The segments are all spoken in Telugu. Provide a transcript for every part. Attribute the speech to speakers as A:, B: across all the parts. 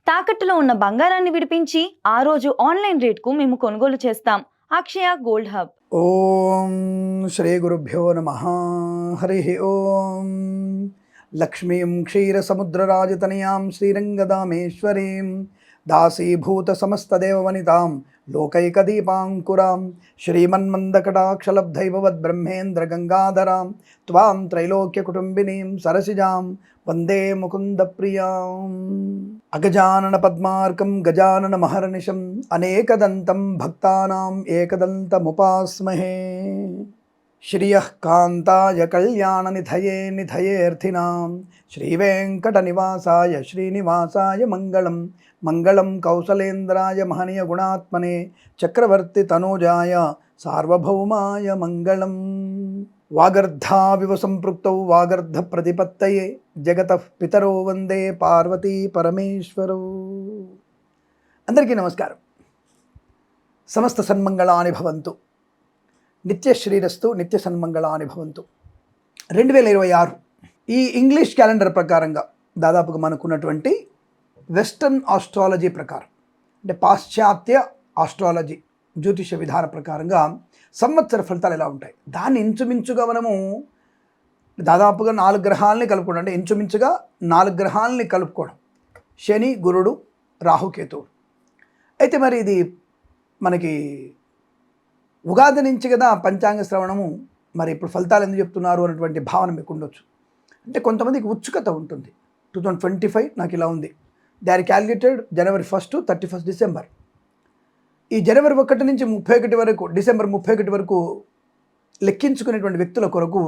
A: తాకట్టులో ఉన్న బంగారాన్ని విడిపించి ఆ రోజు ఆన్లైన్ రేట్‌కు మేము కొనుగోలు చేస్తాం. అక్షయ గోల్డ్ హబ్.
B: ఓం శ్రీ గురుభ్యో నమః. హరి ఓం. లక్ష్మీం క్షీరసముద్రరాజతనయాం శ్రీరంగదామేశ్వరీం దాసీభూత సమస్తదేవవనితాం లోకైకదీపాంకురాం శ్రీమన్మందకటాక్షలబ్ధైవవద్బ్రహ్మేంద్రగంగాధరాం త్వాం త్రైలోక్యకుటుంబినీం సరసిజాం వందే ముకుందప్రియాం. అగజానన పద్మార్కం గజానన మహర్నిశం అనేకదంతం భక్తానాం ఏకదంతముపాస్మహే. శ్రియః కాంతాయ కళ్యాణ నిధయే నిధయేర్థినాం శ్రీవేంకటనివాసాయ శ్రీనివాసాయ మంగళం. మంగళం కౌసలేంద్రాయ మహనీయ గుణాత్మనే చక్రవర్తి తనూజాయ సార్వభౌమాయ మంగళం. వాగర్ధావివ సంపృక్తౌ వాగర్ధ ప్రతిపత్తయే జగతః పితరో వందే పార్వతీ పరమేశ్వరౌ. అందరికీ నమస్కారం. సమస్త సన్మంగళాని భవంతు. నిత్యశ్రీరస్తు నిత్య సన్మంగళాని భవంతు. 2026 ఈ ఇంగ్లీష్ క్యాలెండర్ ప్రకారంగా దాదాపుగా మనకున్నటువంటి వెస్టర్న్ ఆస్ట్రాలజీ ప్రకారం, అంటే పాశ్చాత్య ఆస్ట్రాలజీ జ్యోతిష విధాన ప్రకారంగా సంవత్సర ఫలితాలు ఎలా ఉంటాయి, దాన్ని ఇంచుమించుగా మనము దాదాపుగా 4 గ్రహాలని కలుపుకోవడం, అంటే ఇంచుమించుగా 4 గ్రహాలని కలుపుకోవడం, శని, గురుడు, రాహుకేతువు. అయితే మరి ఇది మనకి ఉగాది నుంచి కదా పంచాంగ శ్రవణము, మరి ఇప్పుడు ఫలితాలు ఎందుకు చెప్తున్నారు అనేటువంటి భావన మీకు ఉండొచ్చు. అంటే కొంతమందికి ఉత్సుకత ఉంటుంది. 2025 నాకు ఇలా ఉంది. They are calculated January 1 to 31 December. ఈ జనవరి 1 నుంచి 31 వరకు, డిసెంబర్ 31 వరకు లెక్కించుకునేటువంటి వ్యక్తుల కొరకు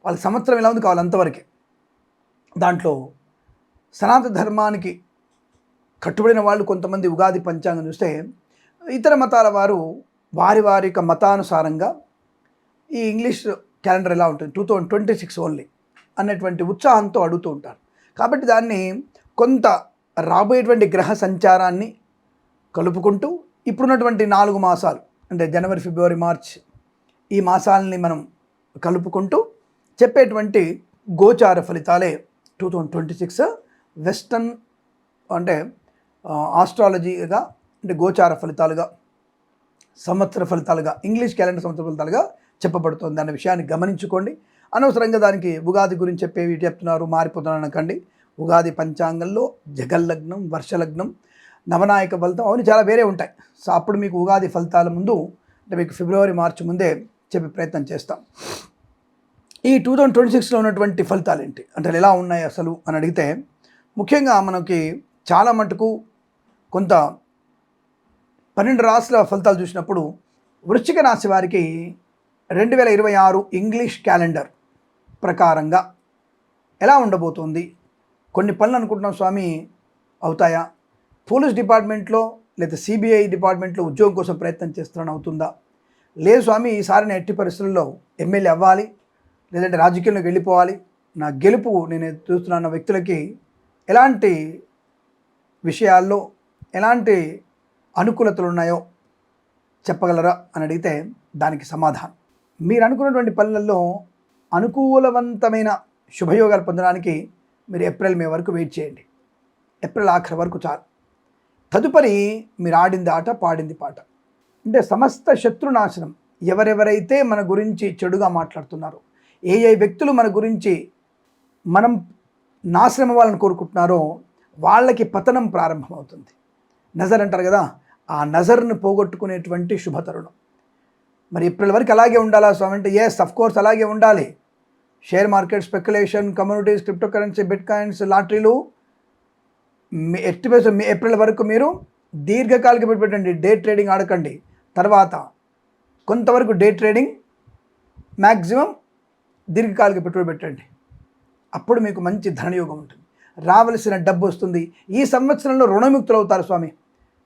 B: వాళ్ళ సంవత్సరం ఎలా ఉంది కావాలి అంతవరకే. దాంట్లో సనాతన ధర్మానికి కట్టుబడిన వాళ్ళు కొంతమంది ఉగాది పంచాంగం చూస్తే, ఇతర మతాల వారు వారి వారి యొక్క మతానుసారంగా ఈ ఇంగ్లీష్ క్యాలెండర్ ఎలా ఉంటుంది 2026 ఓన్లీ అనేటువంటి ఉత్సాహంతో అడుగుతూ ఉంటారు. కాబట్టి దాన్ని కొంత రాబోయేటువంటి గ్రహ సంచారాన్ని కలుపుకుంటూ ఇప్పుడున్నటువంటి 4 మాసాలు, అంటే జనవరి, ఫిబ్రవరి, మార్చ్, ఈ మాసాలని మనం కలుపుకుంటూ చెప్పేటువంటి గోచార ఫలితాలే 2026 వెస్టర్న్, అంటే ఆస్ట్రాలజీగా, అంటే గోచార ఫలితాలుగా, సంవత్సర ఫలితాలుగా, ఇంగ్లీష్ క్యాలెండర్ సంవత్సర ఫలితాలుగా చెప్పబడుతుంది అన్న విషయాన్ని గమనించుకోండి. అనవసరంగా దానికి ఉగాది గురించి చెప్పేవి చెప్తున్నారు మారిపోతున్నారు అనకండి. ఉగాది పంచాంగంలో జగల్లగ్నం, వర్షలగ్నం, నవనాయక ఫలితం అవన్నీ చాలా వేరే ఉంటాయి. సో అప్పుడు మీకు ఉగాది ఫలితాల ముందు, అంటే మీకు ఫిబ్రవరి, మార్చి ముందే చెప్పే ప్రయత్నం చేస్తాం. ఈ 2026లో ఉన్నటువంటి ఫలితాలు ఏంటి, అంటే ఎలా ఉన్నాయి అసలు అని అడిగితే, ముఖ్యంగా మనకి చాలా మటుకు కొంత 12 రాశుల ఫలితాలు చూసినప్పుడు వృశ్చిక రాశి వారికి 2026 ఇంగ్లీష్ క్యాలెండర్ ప్రకారంగా ఎలా ఉండబోతోంది. కొన్ని పనులు అనుకుంటున్నాం స్వామి అవుతాయా, పోలీస్ డిపార్ట్మెంట్లో లేదా సిబిఐ డిపార్ట్మెంట్లో ఉద్యోగం కోసం ప్రయత్నం చేస్తున్నాను అవుతుందా, లేదు స్వామి ఈసారి నేను ఎట్టి పరిస్థితుల్లో ఎమ్మెల్యే అవ్వాలి, లేదంటే రాజకీయంలోకి వెళ్ళిపోవాలి, నా గెలుపు నేను చూస్తున్న వ్యక్తులకి ఎలాంటి విషయాల్లో ఎలాంటి అనుకూలతలు ఉన్నాయో చెప్పగలరా అని అడిగితే, దానికి సమాధానం, మీరు అనుకున్నటువంటి పనులలో అనుకూలవంతమైన శుభయోగాలు పొందడానికి మీరు ఏప్రిల్, మే వరకు వెయిట్ చేయండి. ఏప్రిల్ ఆఖరి వరకు చాలు. తదుపరి మీరు ఆడింది ఆట, పాడింది పాట. అంటే సమస్త శత్రునాశనం. ఎవరెవరైతే మన గురించి చెడుగా మాట్లాడుతున్నారో, ఏ వ్యక్తులు మన గురించి మనం నాశనం అవ్వాలని కోరుకుంటున్నారో వాళ్ళకి పతనం ప్రారంభమవుతుంది. నజర్ అంటారు కదా, ఆ నజర్ను పోగొట్టుకునేటువంటి శుభతరుణం. మరి ఏప్రిల్ వరకు అలాగే ఉండాలా స్వామి అంటే, ఎస్ అఫ్ కోర్స్ అలాగే ఉండాలి. Share market, speculation, communities, crypto currency, bitcoins, లాటరీలు ఏప్రిల్ వరకు మీరు దీర్ఘకాలిక పెట్టుబడి పెట్టండి. డే ట్రేడింగ్ ఆడకండి. తర్వాత కొంతవరకు డే ట్రేడింగ్, మ్యాక్సిమం దీర్ఘకాలిక పెట్టుబడి పెట్టండి. అప్పుడు మీకు మంచి ధనయోగం ఉంటుంది, రావలసిన డబ్బు వస్తుంది. ఈ సంవత్సరంలో రుణ విముక్తులు అవుతారు స్వామి.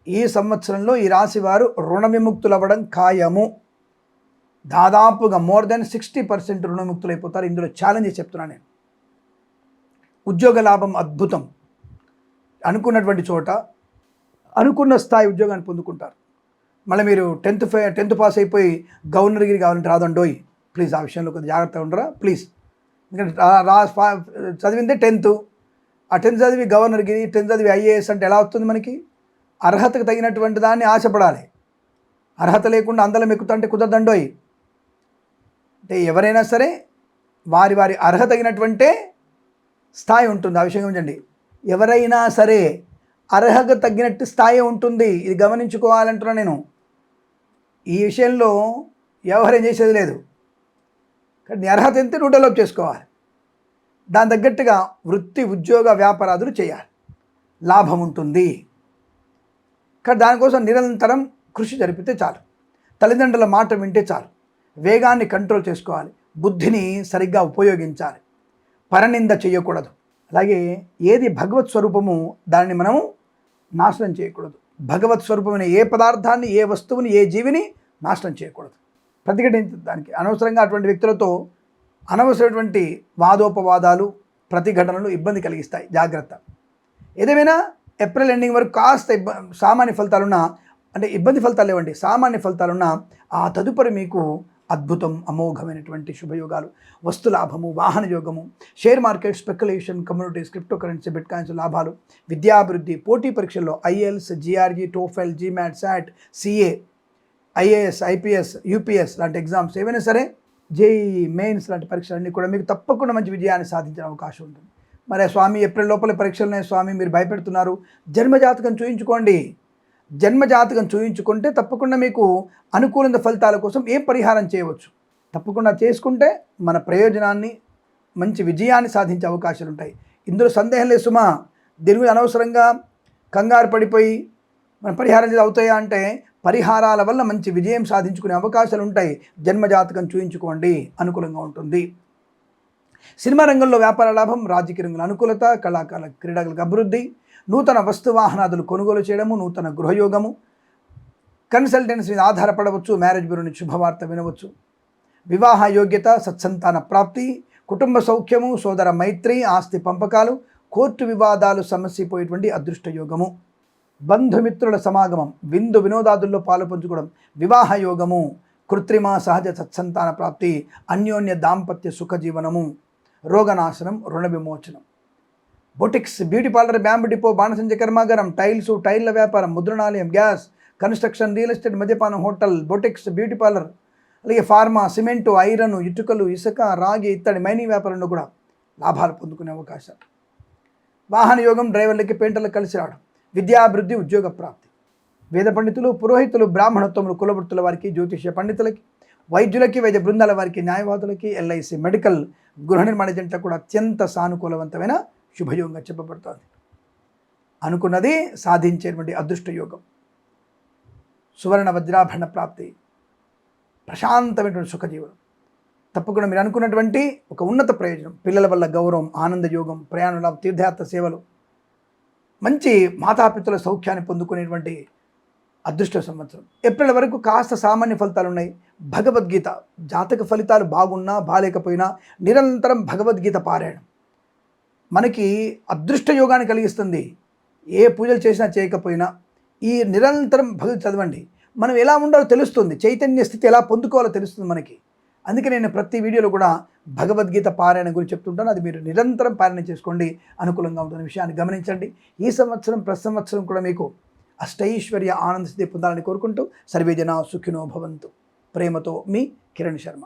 B: ఈ సంవత్సరంలో ఈ రాశి వారు రుణ విముక్తులు అవ్వడం ఖాయము. దాదాపుగా మోర్ దెన్ 60% రుణ విముక్తులు అయిపోతారు. ఇందులో ఛాలెంజ్ చెప్తున్నాను నేను. ఉద్యోగ లాభం అద్భుతం. అనుకున్నటువంటి చోట అనుకున్న స్థాయి ఉద్యోగాన్ని పొందుకుంటారు. మళ్ళీ మీరు 10th పాస్ అయిపోయి గవర్నర్గిరి కావాలంటే రాదండోయ్, ప్లీజ్ ఆ విషయంలో కొంచెం జాగ్రత్తగా ఉండరా ప్లీజ్. ఎందుకంటే చదివిందే 10th, ఆ 10th చదివి గవర్నర్కి 10th చదివి ఐఏఎస్ అంటే ఎలా వస్తుంది మనకి? అర్హతకు తగినటువంటి దాన్ని ఆశపడాలి. అర్హత లేకుండా అందలం ఎక్కుతుంటే కుదరదండోయ్. అంటే ఎవరైనా సరే వారి వారి అర్హత తగినటువంటే స్థాయి ఉంటుంది. ఆ విషయం గమనించండి. ఎవరైనా సరే అర్హత తగ్గినట్టు స్థాయి ఉంటుంది. ఇది గమనించుకోవాలంటున్నా నేను. ఈ విషయంలో ఎవరేం చేసేది లేదు. కానీ నీ అర్హత ఎంత నువ్వు డెవలప్ చేసుకోవాలి. దాని తగ్గట్టుగా వృత్తి, ఉద్యోగ, వ్యాపారాదులు చేయాలి. లాభం ఉంటుంది. కానీ దానికోసం నిరంతరం కృషి జరిపితే చాలు. తల్లిదండ్రుల మాట వింటే చాలు. వేగాన్ని కంట్రోల్ చేసుకోవాలి. బుద్ధిని సరిగ్గా ఉపయోగించాలి. పరనింద చేయకూడదు. అలాగే ఏది భగవత్ స్వరూపము దాన్ని మనము నాశనం చేయకూడదు. భగవత్ స్వరూపమైన ఏ పదార్థాన్ని, ఏ వస్తువుని, ఏ జీవిని నాశనం చేయకూడదు. ప్రతిఘటించడానికి అనవసరంగా అటువంటి వ్యక్తులతో అనవసరమైనటువంటి వాదోపవాదాలు, ప్రతిఘటనలు ఇబ్బంది కలిగిస్తాయి. జాగ్రత్త. ఏదేమైనా ఏప్రిల్ ఎండింగ్ వరకు కాస్త సామాన్య ఫలితాలున్నా, అంటే ఇబ్బంది ఫలితాలు లేవండి, సామాన్య ఫలితాలున్నా ఆ తదుపరి మీకు అద్భుతం, అమోఘమైనటువంటి శుభయోగాలు, వస్తులాభము, వాహన యోగము, share market, speculation, communities, crypto currency, bitcoins లాభాలు, విద్యాభివృద్ధి, పోటీ పరీక్షల్లో IELTS, GRE, TOEFL, GMAT, SAT, CA, IAS, IPS, UPSC లాంటి ఎగ్జామ్స్ ఏవైనా సరే, జేఈఈ మెయిన్స్ లాంటి పరీక్షలన్నీ కూడా మీకు తప్పకుండా మంచి విజయాన్ని సాధించే అవకాశం ఉంటుంది. మరి స్వామి ఏప్రిల్ లోపల పరీక్షలున్నాయి స్వామి మీరు భయపెడుతున్నారు, జన్మజాతకం చూయించుకోండి. జన్మజాతకం చూయించుకుంటే తప్పకుండా మీకు అనుకూల ఫలితాల కోసం ఏం పరిహారం చేయవచ్చు తప్పకుండా చేసుకుంటే మన ప్రయోజనాన్ని, మంచి విజయాన్ని సాధించే అవకాశాలు ఉంటాయి. ఇందులో సందేహం లేదు సుమా. దీని గురించి అనవసరంగా కంగారు పడిపోయి మన పరిహారం చేసి అవుతాయా అంటే, పరిహారాల వల్ల మంచి విజయం సాధించుకునే అవకాశాలు ఉంటాయి. జన్మజాతకం చూయించుకోండి, అనుకూలంగా ఉంటుంది. సినిమా రంగంలో వ్యాపార లాభం, రాజకీయ రంగంలో అనుకూలత, కళాకారుల క్రీడలకు అభివృద్ధి, నూతన వస్తు వాహనాదులు కొనుగోలు చేయడము, నూతన గృహయోగము, కన్సల్టెన్సీ మీద ఆధారపడవచ్చు, మ్యారేజ్ బ్యూరో నుంచి శుభవార్త వినవచ్చు, వివాహ యోగ్యత, సత్సంతాన ప్రాప్తి, కుటుంబ సౌఖ్యము, సోదర మైత్రి, ఆస్తి పంపకాలు, కోర్టు వివాదాలు సమస్యపోయేటువంటి అదృష్ట యోగము, బంధుమిత్రుల సమాగమం, విందు వినోదాదుల్లో పాలు పంచుకోవడం, వివాహ యోగము, కృత్రిమ సహజ సత్సంతాన ప్రాప్తి, అన్యోన్య దాంపత్య సుఖజీవనము, రోగనాశనం, రుణ విమోచనం, boutiques, beauty parlour, bamboo depot, బాణసంచ కర్మాగారం, టైల్స్, టైళ్ల వ్యాపారం, ముద్రణాలయం, గ్యాస్, కన్స్ట్రక్షన్, రియల్ ఎస్టేట్, మద్యపానం, హోటల్, బొటిక్స్, బ్యూటీ పార్లర్, అలాగే ఫార్మా, సిమెంటు, ఐరన్, ఇటుకలు, ఇసుక, రాగి, ఇత్తడి, మైనింగ్ వ్యాపారంలో కూడా లాభాలు పొందుకునే అవకాశాలు. వాహన యోగం, డ్రైవర్లకి, పెయింటర్లకు కలిసి రావడం, విద్యాభివృద్ధి, ఉద్యోగ ప్రాప్తి, వేద పండితులు, పురోహితులు, బ్రాహ్మణోత్తములు, కులవృత్తుల వారికి, జ్యోతిష్య పండితులకి, వైద్యులకి, వైద్య బృందాల వారికి, న్యాయవాదులకి, ఎల్ఐసి, మెడికల్, గృహ నిర్మాణ జంటకు కూడా అత్యంత సానుకూలవంతమైన శుభయోగంగా చెప్పబడుతుంది. అనుకున్నది సాధించేటువంటి అదృష్ట యోగం, సువర్ణ వజ్రాభరణ ప్రాప్తి, ప్రశాంతమైనటువంటి సుఖజీవనం. తప్పకుండా మీరు అనుకున్నటువంటి ఒక ఉన్నత ప్రయోజనం, పిల్లల వల్ల గౌరవం, ఆనంద యోగం, ప్రయాణాల, తీర్థయాత్ర సేవలు, మంచి మాతాపితల సౌఖ్యాన్ని పొందుకునేటువంటి అదృష్ట సంవత్సరం. ఏప్రిల్ వరకు కాస్త సామాన్య ఫలితాలు ఉన్నాయి. భగవద్గీత, జాతక ఫలితాలు బాగున్నా బాలేకపోయినా నిరంతరం భగవద్గీత పారాయణం మనకి అదృష్ట యోగాన్ని కలిగిస్తుంది. ఏ పూజలు చేసినా చేయకపోయినా ఈ నిరంతరం భగవద్గీత చదవండి. మనం ఎలా ఉండాలో తెలుస్తుంది, చైతన్య స్థితి ఎలా పొందుకోవాలో తెలుస్తుంది మనకి. అందుకే నేను ప్రతి వీడియోలో కూడా భగవద్గీత పారాయణ గురించి చెప్తుంటాను. అది మీరు నిరంతరం పారాయణ చేసుకోండి, అనుకూలంగా ఉంటున్న విషయాన్ని గమనించండి. ఈ సంవత్సరం ప్రతి సంవత్సరం కూడా మీకు అష్టైశ్వర్య ఆనంద స్థితి పొందాలని కోరుకుంటూ సర్వే జనా సుఖినో భవంతు. ప్రేమతో మీ కిరణ్ శర్మ.